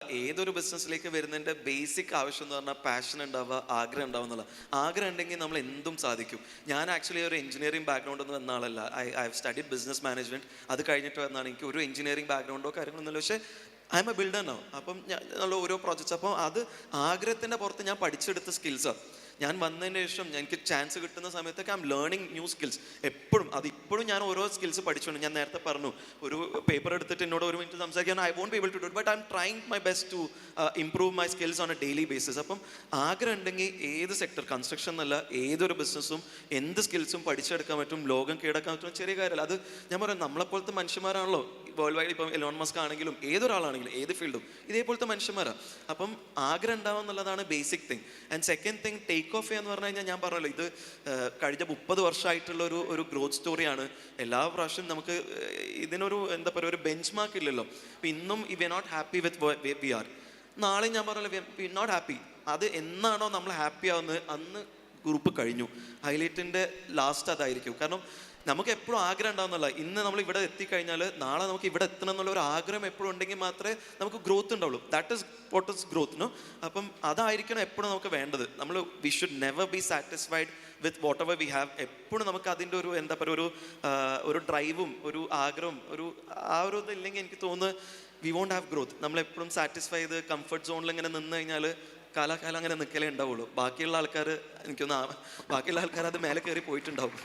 ഏതൊരു ബിസിനസ്സിലേക്ക് വരുന്നതിൻ്റെ ബേസിക് ആവശ്യം എന്ന് പറഞ്ഞാൽ പാഷൻ ഉണ്ടാവുക, ആഗ്രഹം ഉണ്ടാവുക എന്നുള്ള. ആഗ്രഹം ഉണ്ടെങ്കിൽ നമ്മൾ എന്തും സാധിക്കും. ഞാൻ ആക്ച്വലി ഒരു എഞ്ചിനീയറിംഗ് ബാക്ക്ഗ്രൗണ്ട് ഒന്നും വന്ന ആളല്ല. I have studied business management. അത് കഴിഞ്ഞിട്ട് വന്നാണ്. എനിക്ക് ഒരു എഞ്ചിനീയറിംഗ് ബാക്ക്ഗ്രൗണ്ടോ കാര്യങ്ങളൊന്നുമില്ല. പക്ഷേ I M A builder now. അപ്പം ഞാൻ ഉള്ള ഓരോ പ്രോജക്ട്സ്, അപ്പോൾ അത് ആഗ്രഹത്തിൻ്റെ പുറത്ത് ഞാൻ പഠിച്ചെടുത്ത സ്കിൽസാണ്. ഞാൻ വന്നതിന് ശേഷം എനിക്ക് ചാൻസ് കിട്ടുന്ന സമയത്തൊക്കെ I M learning new skills. ഇപ്പോഴും ഞാൻ ഓരോ സ്കിൽസ് പഠിച്ചുകൊണ്ട്, ഞാൻ നേരത്തെ പറഞ്ഞു, ഒരു പേപ്പർ എടുത്തിട്ട് എന്നോട് ഒരു മിനിറ്റ് സംസാരിക്കാൻ I won't be able to do it, but I am trying my best to improve my skills on a daily basis. അപ്പം ആഗ്രഹം ഉണ്ടെങ്കിൽ ഏത് സെക്ടർ, കൺസ്ട്രക്ഷൻ എന്നല്ല, ഏതൊരു ബിസിനസ്സും എന്ത് സ്കിൽസും പഠിച്ചെടുക്കാൻ പറ്റും, ലോകം കീഴടക്കാൻ പറ്റും. ചെറിയ കാര്യമല്ല അത്. ഞാൻ പറയാം, നമ്മളെപ്പോലത്തെ മനുഷ്യന്മാരാണല്ലോ വേൾഡ് വൈഡ്. ഇപ്പം എലോൺ മസ്ക് ആണെങ്കിലും ഏതൊരാളാണെങ്കിലും ഏത് ഫീൽഡും ഇതേപോലത്തെ മനുഷ്യന്മാരാണ്. അപ്പം ആഗ്രഹം ഉണ്ടാവുക എന്നുള്ളതാണ് basic thing. And second thing, take off എന്ന് പറഞ്ഞു കഴിഞ്ഞാൽ, ഞാൻ പറഞ്ഞല്ലോ, ഇത് കഴിഞ്ഞ 30 വർഷമായിട്ടുള്ള ഒരു ഗ്രോത്ത് സ്റ്റോറിയാണ്. എല്ലാ പ്രാവശ്യം നമുക്ക് ഇതിനൊരു എന്താ പറയുക, ഒരു ബെഞ്ച് മാർക്ക് ഇല്ലല്ലോ. അപ്പം ഇന്നും we are not happy with we are. നാളെ ഞാൻ പറഞ്ഞല്ലോ വി നോട്ട് ഹാപ്പി. അത് എന്നാണോ നമ്മൾ ഹാപ്പി ആവുന്നത് അന്ന് ഗ്രൂപ്പ് കഴിഞ്ഞു. ഹൈലൈറ്റിൻ്റെ ലാസ്റ്റ് അതായിരിക്കും. കാരണം നമുക്ക് എപ്പോഴും ആഗ്രഹം ഉണ്ടാവുന്നല്ല. ഇന്ന് നമ്മൾ ഇവിടെ എത്തിക്കഴിഞ്ഞാൽ നാളെ നമുക്ക് ഇവിടെ എത്തണം എന്നുള്ള ഒരു ആഗ്രഹം എപ്പോഴും ഉണ്ടെങ്കിൽ മാത്രമേ നമുക്ക് ഗ്രോത്ത് ഉണ്ടാവുള്ളൂ. That is what is growth, no? അപ്പം അതായിരിക്കണം എപ്പോഴും നമുക്ക് വേണ്ടത്. We should never be satisfied with whatever we have. എപ്പോഴും നമുക്ക് അതിൻ്റെ ഒരു എന്താ പറയുക, ഒരു ഡ്രൈവും ഒരു ആഗ്രഹവും ഒരു ഇതില്ലെങ്കിൽ എനിക്ക് തോന്നുന്നു വി വോണ്ട് ഹാവ് ഗ്രോത്ത്. നമ്മളെപ്പോഴും സാറ്റിസ്ഫൈ ചെയ്ത് കംഫർട്ട് സോണിൽ ഇങ്ങനെ നിന്ന് കഴിഞ്ഞാൽ കാലാകാലം അങ്ങനെ നിൽക്കലേ ഉണ്ടാവുള്ളൂ. ബാക്കിയുള്ള ആൾക്കാർ അത് മേലെ കയറി പോയിട്ടുണ്ടാവും.